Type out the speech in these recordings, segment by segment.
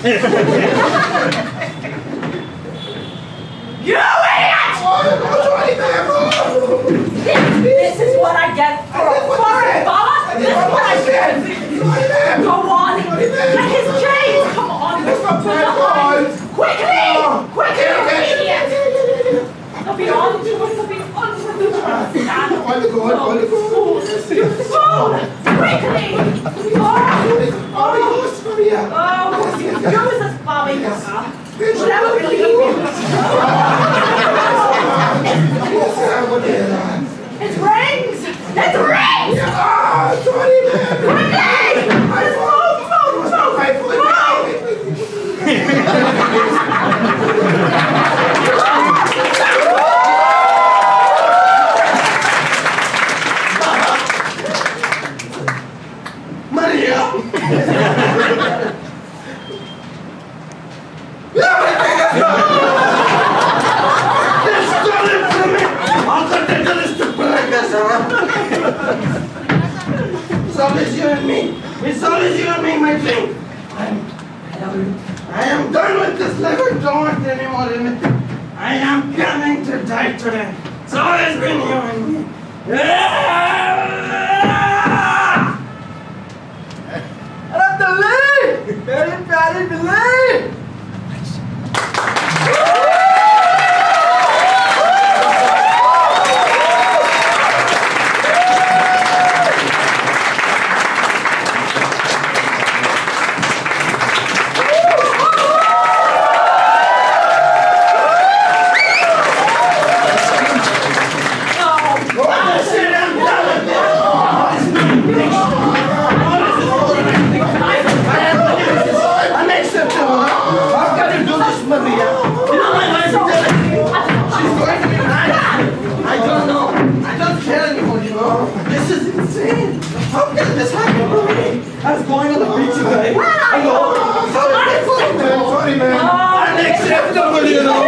You idiot! This is what I get for a foreign Baba. This is what I get. Go on. Get his chains. Come on. Quickly! Quickly, you idiot! They'll be on to us. They'll be on to us. Food! Quickly! Oh, use this Bobby. Whatever really good. It rings! It rings! Quickly! Let's move! Maria! It's always you and me. It's always you and me, my thing. I am done with this life. I don't want any more anything. I am coming to die today. It's always been you and me. अरे दिल्ली, मेरी प्यारी Delhi. I was going on the beach today. Hello. Sorry, man. Unacceptable, you know.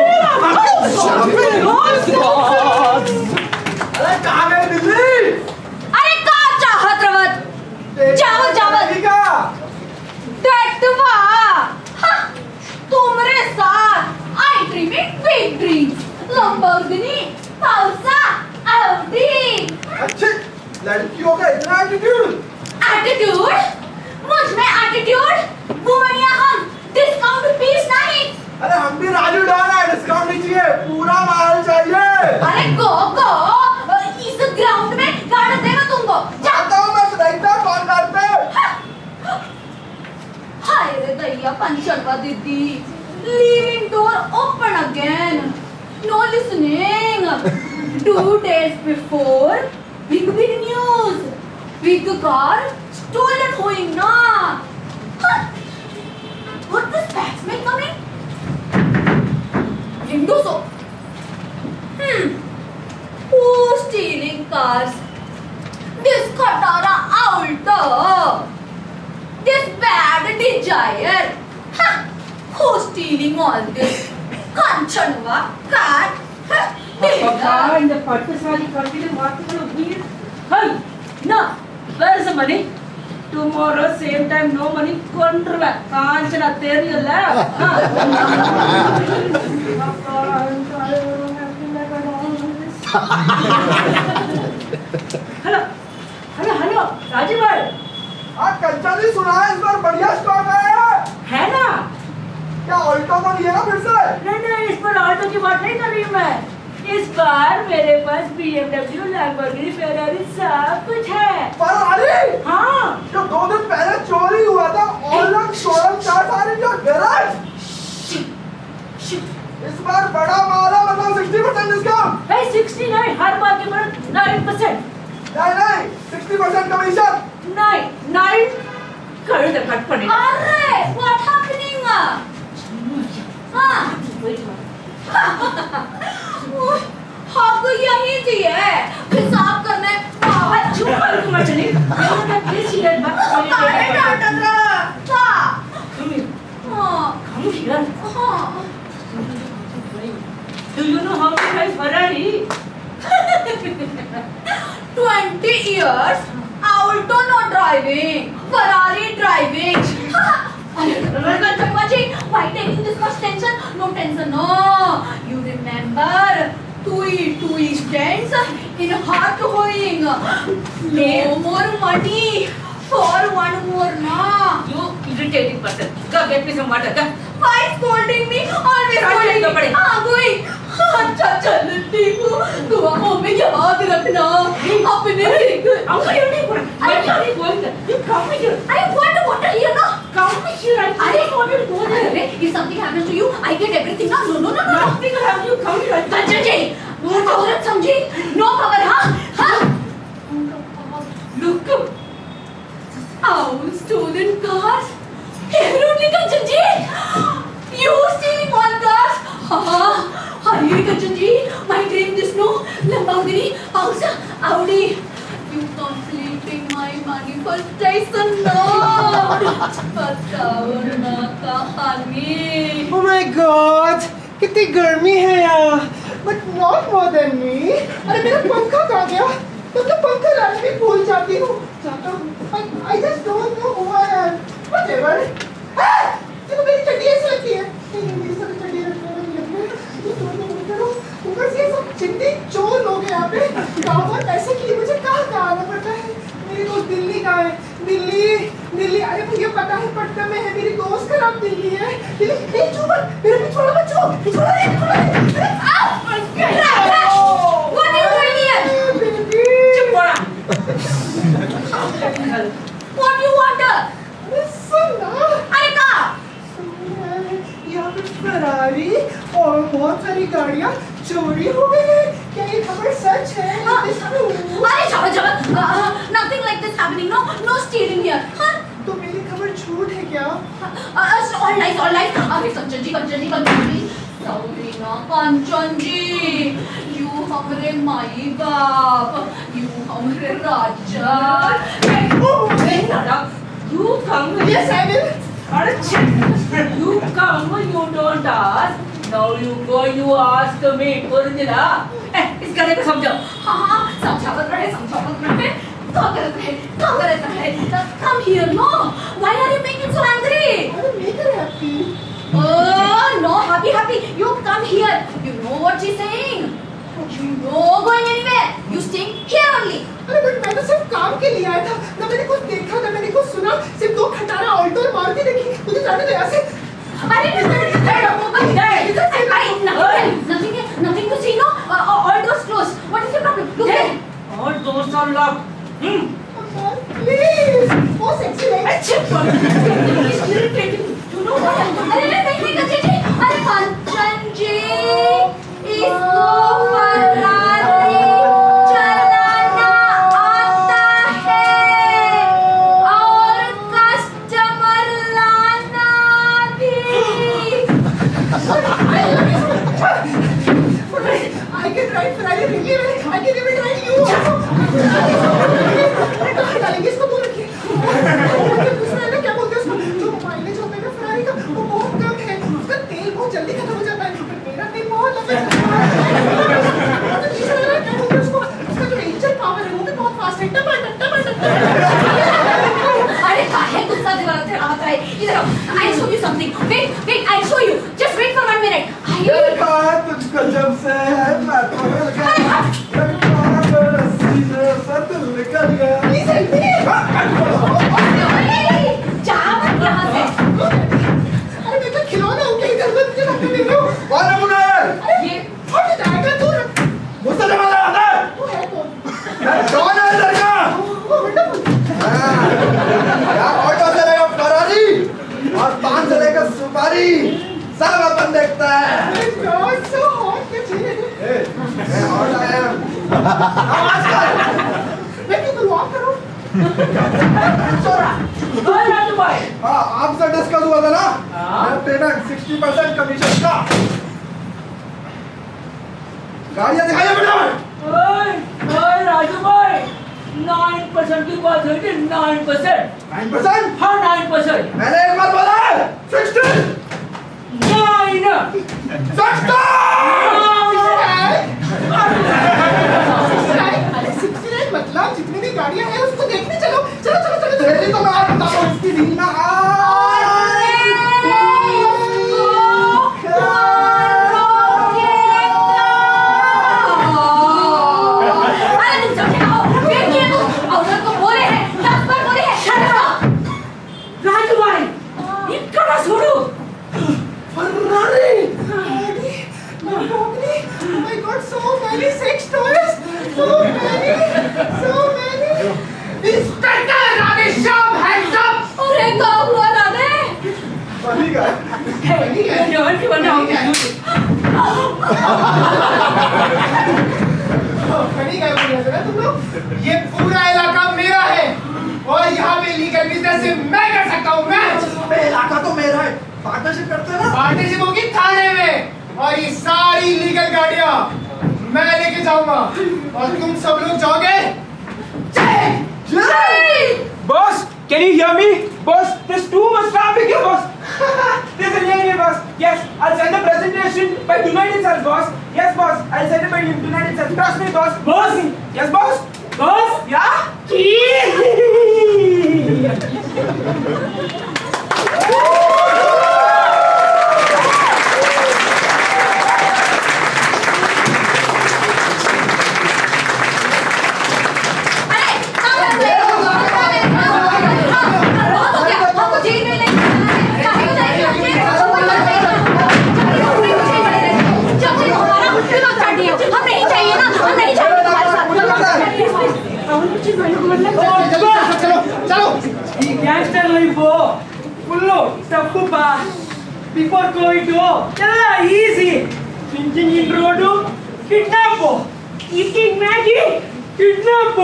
अरे कहाँ गए दिल्ली? अरे कहाँ चाहत रवत? जाओ जावत। टट्टवा। हाँ, तुम्हारे साथ I dreaming big dreams. Lamborghini, Pausa, Audi. अच्छे लड़कियों का इतना एटीट्यूड? एटीट्यूड? मुझ में एटीट्यूड? वुमनिया हम डिस्काउंट पीस नहीं। अरे हम भी राजू डॉन है, डिस्काउंट नहीं चाहिए, पूरा माल चाहिए। अरे गो इस ग्राउंड में गाड़ी देगा तुमको। जाता हूँ मैं देखता हूँ कौन करते हैं। हाय रे दैया पंचरवा दीदी, leaving door open again. No listening. 2 days before, big news. Big car stolen हुई ना? What this batsman coming? Window so. Who's stealing cars? This Khatara Alto. This bad desire. Who's stealing all this? Kanchanwa car. And the Pakistani continue marketing of weed. Hey, no. Where is the money? Tomorrow same time no money. Control. Kanchana theriyalla. Hello, Rajiv bhai. आज कंचा नहीं सुना है, इस बार बढ़िया stock आया है ना? क्या ऑल्टो को लिएगा फिर से? नहीं, इस पर ऑल्टो की बात नहीं कर रही मैं। इस बार मेरे पास BMW, Lamborghini, Ferrari सब कुछ है। फरारी? हाँ। जो 2 दिन पहले चोरी हुआ था, ऑनलाइन शोरूम का सारी जो गैराज। इस बार बड़ा माल है, मतलब 60% डिस्काउंट। Hey, 69 हर बार के बाद 9%। नहीं, 60% कमीशन। 9 कर दे कट पड़े। अरे, what happening? हाँ। आपको यही चाहिए हिसाब करने बाहर चुप कर तुम चली। मैं प्लीज हियर बात अरे डांटा था। Come here. हाँ। Come here. हाँ। Do you know how to drive Ferrari? 20 years, Alto not driving, Ferrari driving. Kanchappaji, why taking this much tension? No tension, no. You remember, two stands in heart hoeing. No more money for one more, na. You irritating person. Go get me some water. Go. Why scolding me? Always scolding me. हाँ going. अच्छा चल ठीक हूँ. दुआओं में याद रखना. अपने Uncle, you need water. Where are you going? You come here. I want water here, no. Come here. I don't want you to go there. Arre, if something happens to you, I get everything. No. Nothing will happen. You come here. Kanchan ji, no औरत समझी, no power, हाँ. Look. Our stolen cars. Everyone, Kanchan ji, you stealing one cars. Hurry, Kanchan ji, my dream is no Lamborghini, house, Audi. You completing my money for Tyson, no. बताओ ना कहानी. Oh my God! कितनी गर्मी है यहाँ. But not more than me. अरे मेरा पंखा कहाँ गया? तो पंखा लाने भी भूल जाती हूँ. जाता हूँ. I just don't know who I am. Whatever. देखो मेरी चड्डी ऐसी लगती है. मेरी सारी चड्डी रखने वाली है. ये तो नहीं करो. ऊपर से ये सब चिंदी चोर लोग हैं यहाँ पे. गाँव में पैसे के लिए मुझे कहाँ आना पड़ता है. मेरी दोस्त दिल्ली कहाँ है? दिल्ली. अरे मुझे पता है पटना में है. मेरी दोस्त का नाम दिल्ली है. दिल्ली. नहीं चुप. मेरे पिछवाड़ा मत छू. पिछवाड़ा नहीं. What are you doing here? Chip water. What you want? अरे कहाँ? यहाँ पे फरारी और बहुत सारी गाड़ियाँ चोरी हो गई है. क्या ये खबर सच है? अरे जबर. Nothing like this happening. No stealing here. हाँ? तो मेरी खबर झूठ है क्या? All lies. अरे कंचन जी. Sorry ना कंचन जी. You हमारे माई बाप. You हमारे राजा. Hey, Nada. You come. Yes, I will. You come. You don't ask. Now you go. You ask me. Original. इस गधे को समझो. हाँ समझावत रहे. क्या करत रहे? Come here, no. Why are you making so angry? I will make her happy. Oh, no, happy. You come here. You know what she's saying. You know going anywhere. You staying here only. अरे but मैं तो सिर्फ काम के लिए आया था. ना मैंने कुछ देखा ना मैंने कुछ सुना. सिर्फ 2 खटारा ऑल्टो और मारुति देखी. मुझे जाने दो यहाँ से. Nothing to see, no. All doors closed. What is your problem? Look there. All doors are locked. Please. Oh, sexy legs. You know what? अरे कंचन जी इसको फरारी चलाना आता है और कस्टमर लाना भी. I can drive Ferrari really well. I can even drive you also. कहाँ डालेंगे इसको? दूर रखिए. दूसरा है ना क्या बोलते हैं उसको? जो माइलेज होता है ना Ferrari का वो बहुत कम है. उसका तेल बहुत जल्दी खत्म हो जाता है. पर मेरा तेल बहुत लंबा चलता है. तीसरा है ना क्या बोलते हैं उसको? उसका जो इंजन पावर है वो भी बहुत फास्ट है. टमाटर. अरे काहे गुस्सा दिलाते रहता है. इधर आओ. I'll show you something. Wait. I'll show you. Just wait for 1 minute. तुझको जब से है बात बदल गया. निकल गया. Please help me. जा मत यहाँ से. अरे मैं तो खिलौना हूँ. क्या इधर उधर मुझे धक्का दे रहे हो? कौन है मुन्ना? ये हट जाएगा तू. मुझसे जमा आता है. वो है कौन? कौन है इधर का? वो वंडरफुल. यार ऑटो से लेकर फरारी और 5 से लेकर सुपारी सब अपन देखता है. God, so hot. क्या चाहिए? मैं hot I am. आवाज कर. मैं क्यों करूँ? आप करो. राजू भाई. हाँ आपसे डिस्कस हुआ था ना. हाँ. मैं पेमेंट 60% कमीशन का. गाड़ियाँ दिखाइए फटाफट. ओए राजू भाई. 9% की बात हुई थी. 9%. 9%. हाँ 9%. मैंने एक बार बोला 60. 9. 60. मतलब जितनी भी गाड़ियाँ हैं उसको देखने चलो. तेरी तो मैं आज बताऊँ इसकी डील ना. नहीं क्या बोल रहे थे ना तुम लोग? ये पूरा इलाका मेरा है और यहाँ पे लीगल बिजनेस से मैं कर सकता हूँ मैं। इलाका तो मेरा है, पार्टनरशिप करते हैं ना। पार्टनरशिप होगी थाने में और ये सारी लीगल गाड़ियाँ मैं लेके जाऊंगा और तुम सब लोग जाओगे। Boss, can you hear me? Boss, there's too much traffic here, boss. There's a lane here, boss. Yes, I'll send the presentation by tonight itself, boss. Yes, boss, I'll send it by tonight itself. Trust me, boss. Boss? Yes, boss? Boss? Yeah? Gangster life, fullo, stuffu pa. Before going to, challa easy. Drinking in road, kidnap, eating Maggie, kidnap,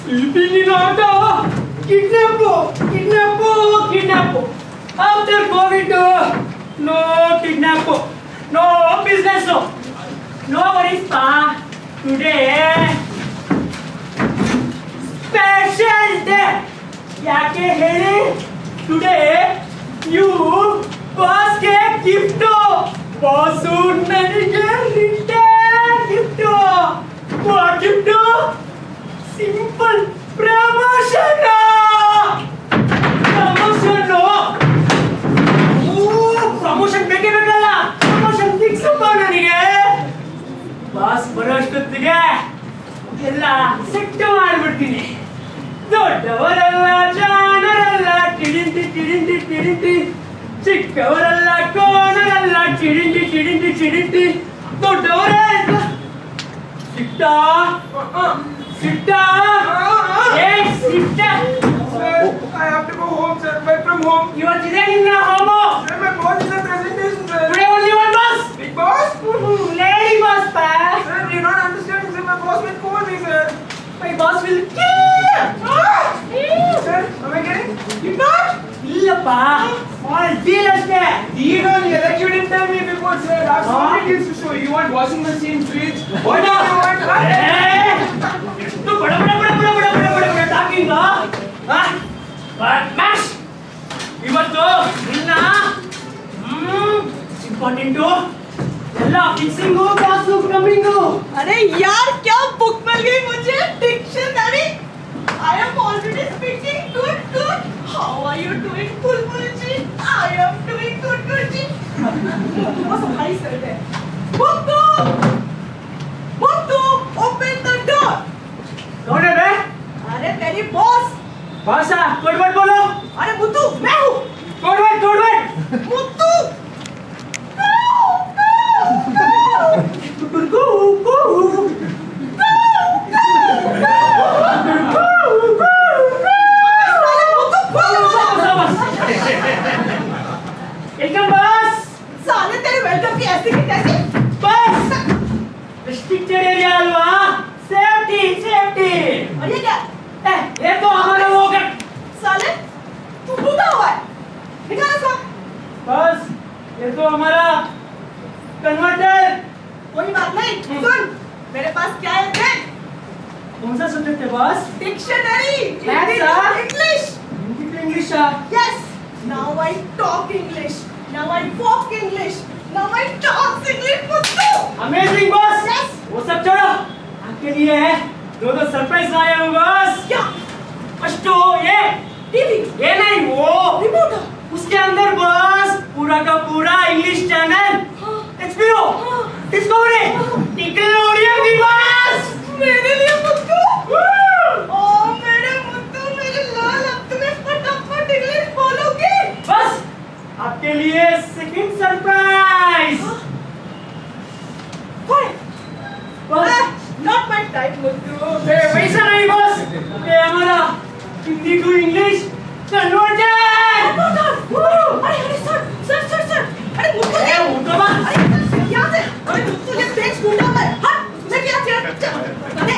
sleeping in auto, kidnap. After COVID, no kidnap, no business, no worries pa. Today, special day. ಯಾಕೆ ಹೇಳಿ today you boss ಗೆ gift boss ನನಗೆ return gift what gift simple promotion promotion ಬೇಕೇ ಬೇಕಲ್ಲ promotion fix ಅಪ್ಪ ನನಗೆ boss ಬರೋಷ್ಟೊತ್ತಿಗೆ ಎಲ್ಲ set ಮಾಡ್ಬಿಡ್ತೀನಿ ದೊಡ್ಡವರಲ್ಲ ಜಾಣರಲ್ಲ ಟಿಡಿಂಟಿ ಚಿಕ್ಕವರಲ್ಲ ಕೋಣರಲ್ಲ ಟಿಡಿಂಟಿ ದೊಡ್ಡವರೇ ಸಿಟ್ಟ I have to go home, sir. Back from home. You are today in the home. Sir, my boss is a presentation, sir. Today only one boss. Big boss? Lady boss, pa. Sir, you don't understand, sir. My boss will call me, sir. My boss will kill you! Sir, am I getting? You not? Illappa. All deal aste. Deal only. Like you didn't tell me before, sir. I have so many deals to show you. You want washing machine, fridge? What do you want? Hey! You bada talking, huh? But mash! ಇವತ್ತು ನಿನ್ನ important ಎಲ್ಲ fixing ಕಾಸು coming. अरे यार क्या book मिल गई मुझे dictionary. I am already speaking good. How are you doing Bulbul ji? I am doing good जी. बस भाई सर है. Muttu, open the door. कौन है बे? अरे तेरी बॉस. भाषा कोड वर्ड बोलो. अरे मुत्तू मैं हूँ. Code word. Muthu. Welcome boss. साले तेरे वेलकम की ऐसी की तैसी. बस रिस्ट्रिक्टेड एरिया अलवा. सेफ्टी. और ये क्या? ये तो हमारा वो कर. साले तू टूटा हुआ है. निकाल इसको. बस ये तो हमारा कन्वर्टर. कोई बात नहीं. सुन मेरे पास क्या है देख. कौन सा सब्जेक्ट है boss? Dictionary. That's all. English. Hindi to English. Yes. Now I talk English. Now I walk English. Now I talk English. Muthu. Amazing boss. Yes. वो सब छोड़ो. आपके लिए है दो सरप्राइज लाया हूँ बॉस. क्या? फर्स्ट ये टीवी. ये नहीं वो रिमोट. उसके अंदर बस पूरा का पूरा English channel HBO discovery Nickelodeon की बस मेरे लिए मुत्तू. ओ मेरे मुत्तू मेरे लाल अब तुम्हें फटाफट इंग्लिश बोलोगे. बस आपके लिए सेकंड सरप्राइज. बस Not my type मुत्तू. वैसा नहीं बस ये हमारा हिंदी टू इंग्लिश कन्वर्टर. अरे सर. अरे मुत्तू ए उठो बस. अरे यहाँ से. अरे मुत्तू ये पेज ढूंढा मैं. हट. मैं क्या किया? अरे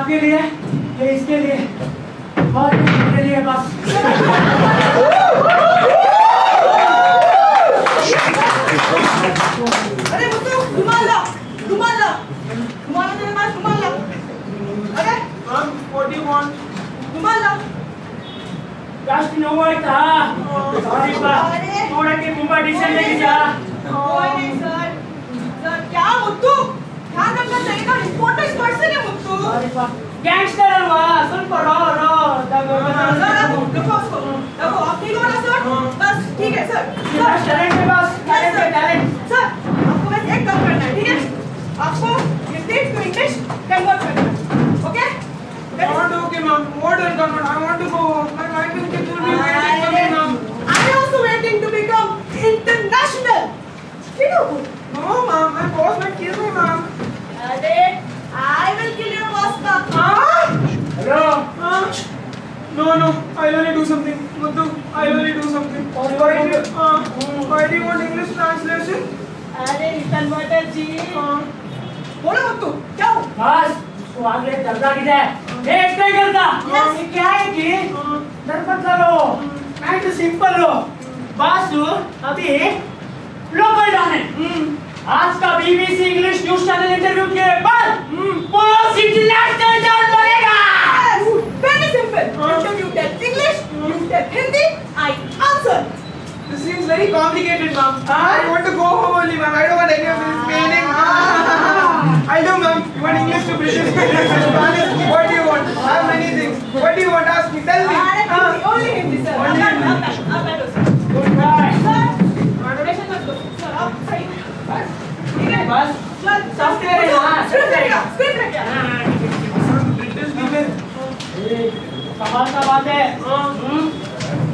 आपके लिए, ये इसके लिए, और ये मेरे लिए बस। अरे मुत्तू, रुमाल ला, रुमाल ला, रुमाल ला तेरे पास, रुमाल ला। अरे, What do you want? रुमाल ला। Just know it था। Sorry बा, थोड़ा के मुंबई डिशन लेके जा। कोई नहीं सर। सर क्या मुत्तू? ध्यान रखना चाहिए ना, इम्पोर्टेंट पर्सन है मुत्तू। गैंगस्टर है वहाँ, सुन पढ़ो, सर देखो उसको, देखो आप ठीक हो ना सर? बस ठीक है सर। टैलेंट है बस, टैलेंट है, टैलेंट। सर आपको बस एक काम करना है, ठीक है? आपको हिंदी टू इंग्लिश कन्वर्ट करना है, okay? Okay, ma'am. What is government? I want to go. My wife and kids will be waiting for me, ma'am. I'm also waiting to become international. ठीक है? No, ma'am. My boss might kill me, ma'am. अरे I will kill your boss का। Hello. No. I'll only do something. Muthu, I'll only do something. Why do you want English translation? अरे converter जी। बोलो मुत्तू, क्या हो? बस तू आगे चलता किधर है? नहीं करता। Yes. ये क्या है कि दरपत लो, पैंट सिंपल लो, बस अभी लोकल जाने। आज का BBC English news channel interview के बाद बॉस इंटरनेशनल जान बनेगा। Very simple. If you tell English, you tell Hindi, I answer. This seems very complicated, ma'am. I want to go home only, ma'am. I don't want any of this meaning. I'll do, ma'am. You want English to British, British to Spanish? What do you want? I have many things. What do you want? Ask me. Tell me. Only Hindi, sir. Only Hindi. Up, sir. Goodbye. Sir, tension मत लो। Sir आप सही। बस ठीक है। बस चल software है हाँ स्क्रिप्ट है क्या? British people. कमाल का बात है।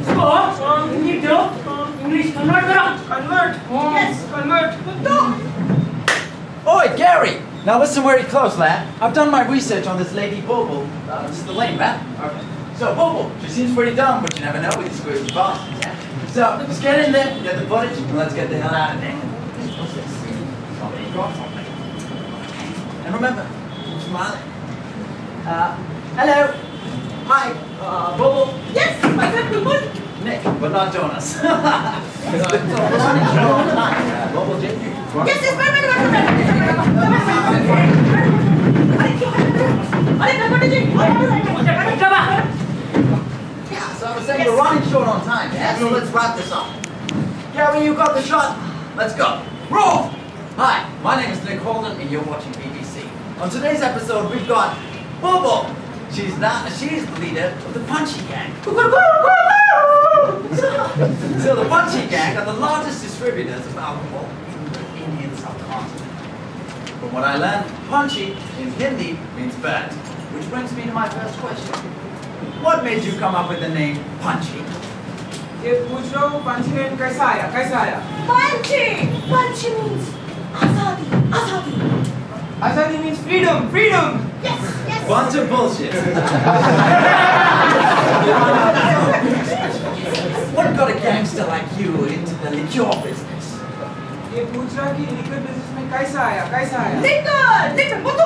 इसको हिंदी दो, इंग्लिश कन्वर्ट करो। Convert. Yes. Convert. तो Oi, Gary! Now listen very close, lad. I've done my research on this lady Bobo. This is the lane, man. Okay. So, Bobo, she seems pretty dumb, but you never know with these squishy bosses, yeah? So, just get in there, get the footage, and let's get the hell out of there. What's this? Something got something. And remember, keep smiling. Hello. Hi, Bobo. yes, myself Bulbul. Nick, but not Jonas. Bobo J. Yes, yes, wait. अरे converter जी। Yeah, so I was saying we're running short on time, yeah? So let's wrap this up. Gary, you got the shot. Let's go. Roll! Hi, my name is Nick Holden and you're watching BBC. On today's episode, we've got Bobo. She's the leader of the Punchy Gang. So the Punchy Gang are the largest distributors of alcohol in the Indian subcontinent. From what I learned, Punchy in Hindi means bird, which brings me to my first question. What made you come up with the name Punchy? ये पूछ रहा हूँ पंची name कैसा आया? Punchy means आजादी, आजादी. आजादी means freedom. Yes. Bunch of bullshit. What got a gangster like you into the liquor business? ये पूछ रहा कि लिकर बिजनेस में कैसा आया? Liquor, मुत्तू.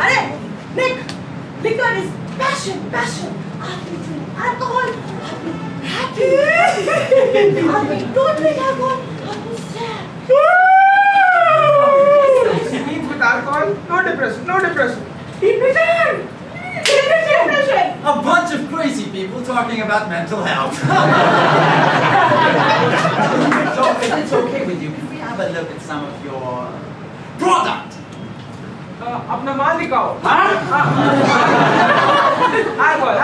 अरे, liquor is passion. आपने alcohol, आपने happy. आपने don't drink alcohol, आपने sad. It means with alcohol, no depression. Depression. A bunch of crazy people talking about mental health. So, if it's okay with you, can we have a look at some of your product? अपना माल दिखाओ। Huh? Alcohol.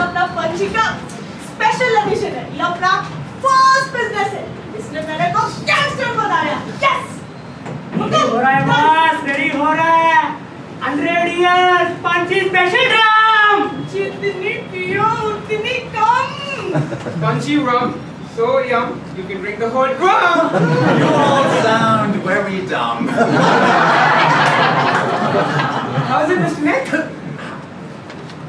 अपना पंची का special edition है, ये अपना first business है, इसने मेरे को गैंगस्टर बनाया। यस हो रहा है बस, रेडी हो रहा है। 100 years पंची स्पेशल ड्रम। जितनी पियो उतनी कम। Punchy rum, so yum, you can drink the whole drum. You all sound very dumb. How's it, Mr. Nick?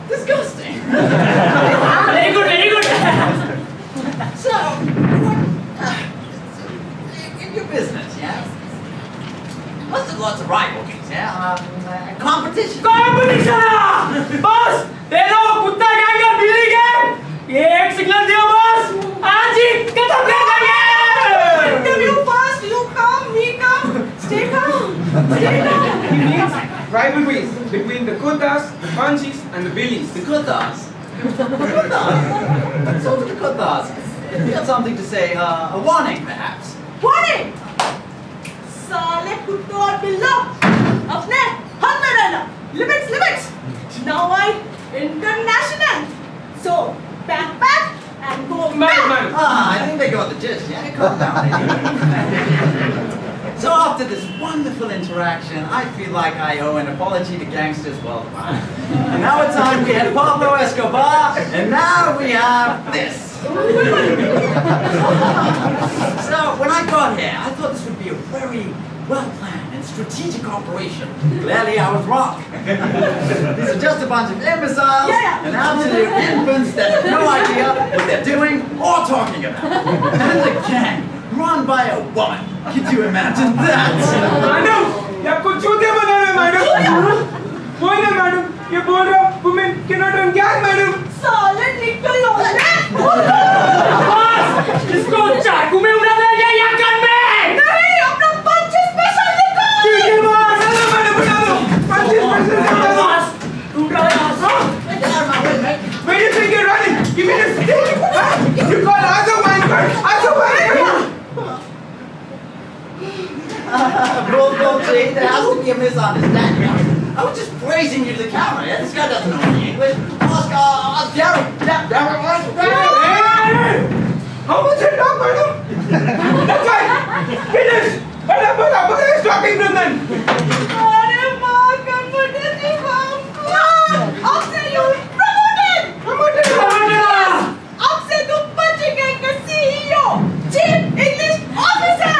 Disgusting. Very good. So Must have lots of rivalries, yeah? Competition. Competition! Boss! देखो कुत्ता gang और बिल्ली gang! ये एक signal दियो boss! आज ही खत्म कर देंगे! Interview first, you come, we come. Stay calm. Stay calm. He means rivalries between the Kuttas, the Punchies, and the Billies. The Kuttas. Kuttas. So the Kuttas. You have something to say, a warning perhaps. Warning! साले कुत्तों और बिल्लों, अपने हाथ में रहना. Limits, limits. Now I international. So pack, pack, and go back. Man. I think they got the gist, yeah? Calm down, lady. So after this wonderful interaction, I feel like I owe an apology to gangsters worldwide. And now it's time we had Pablo Escobar, and now we have this. So when I got here, I thought this would be a very well-planned and strategic operation. Clearly I was wrong. These are just a bunch of imbeciles and absolute infants that have no idea what they're doing or talking about. And a gang run by a woman. Could you imagine that? Madam, ये आपको चूतिया बना रहे हैं madam? कोई ना madam, ये बोल रहा है women cannot run gang madam. साले निकल लो ना. बॉस, इसको चाकू में उड़ा देंगे या गन में? नहीं, अपना पंच स्पेशल निकाल. ठीक है बॉस, चलो मैडम बना लो. पंच स्पेशल बॉस, तू क्या boss? Where do you think you're running? Give me the stick. Huh? You call Azo man. Bullshit, there has to be a misunderstanding. I was just praising you to the camera, yeah? This guy doesn't know any English. Ask Gary. Yeah, Hey! How much you talk, madam? That's right. Finish. But is talking to them. अरे माँ computer की माँ. अब से you promoted. अब से तुम पंच gang का CEO, Chief English Officer.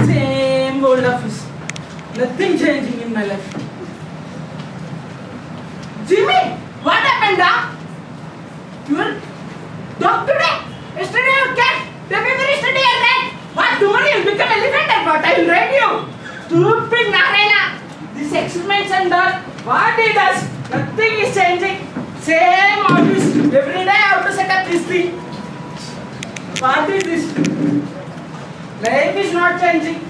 Same old office. Nothing changing in my life. Jimmy, what happened, Doc? Your dog today? Yesterday your cat? Day before yesterday your rat? What, tomorrow you'll become elephant or what? I will ride you. Stupid Narayana. This experiments and all, what it does? Nothing is changing. Same office. Every day I have to set up this thing. What is this? Life is not changing.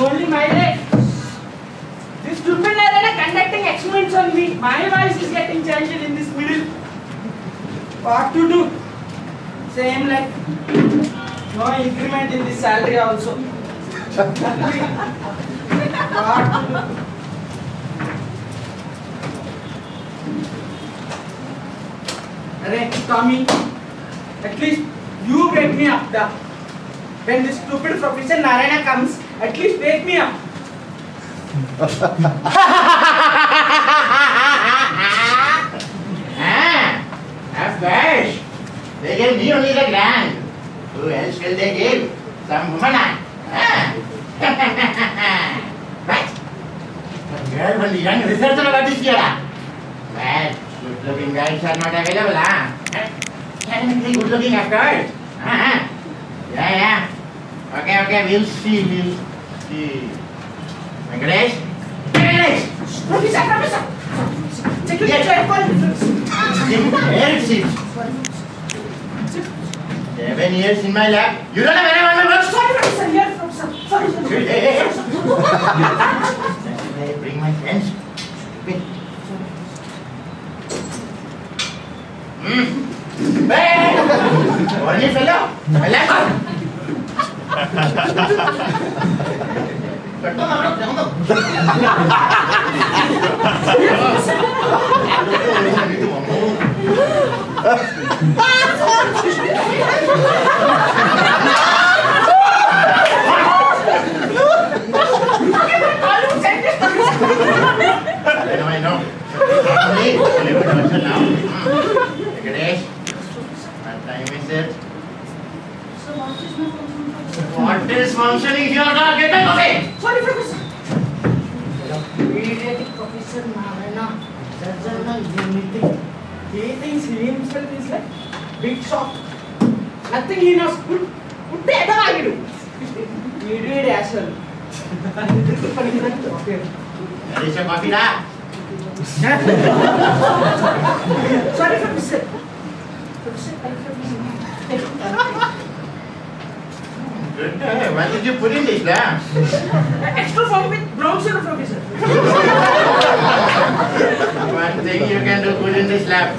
Only my life. This stupid Narayana conducting experiments on me. My voice is getting changed in this middle. What to do? Same life. No increment in the salary also. What to do? Arey, Tommy, at least you wake me up. When this stupid Professor Narayana comes, at least wake me up. Till they give some woman on. Right? A girl from the young researcher about this year. Well, good-looking guys are not available, huh? Technically good-looking afterwards. Yeah. Okay, we'll see. Venkatesh? Professor! Take your chair, Here it sits. 7 years in my lab. You don't have anyone to work? Sorry, Professor, yes, Professor. Sorry. Hey. Let me bring my friends. Only fellow. My lab. I know. Venkatesh, what time is it? What is functioning here? Get out of it! Sorry, Professor. Pediatric Professor Narayana doesn't know anything. He thinks he himself is like big shot. Nothing he knows. What the hell are you doing? Idiot asshole. Where is your coffee, da? Sorry, Professor. Good. What did you put in this, da? Extra form with brown sugar, Professor. One thing you can do good in this lab.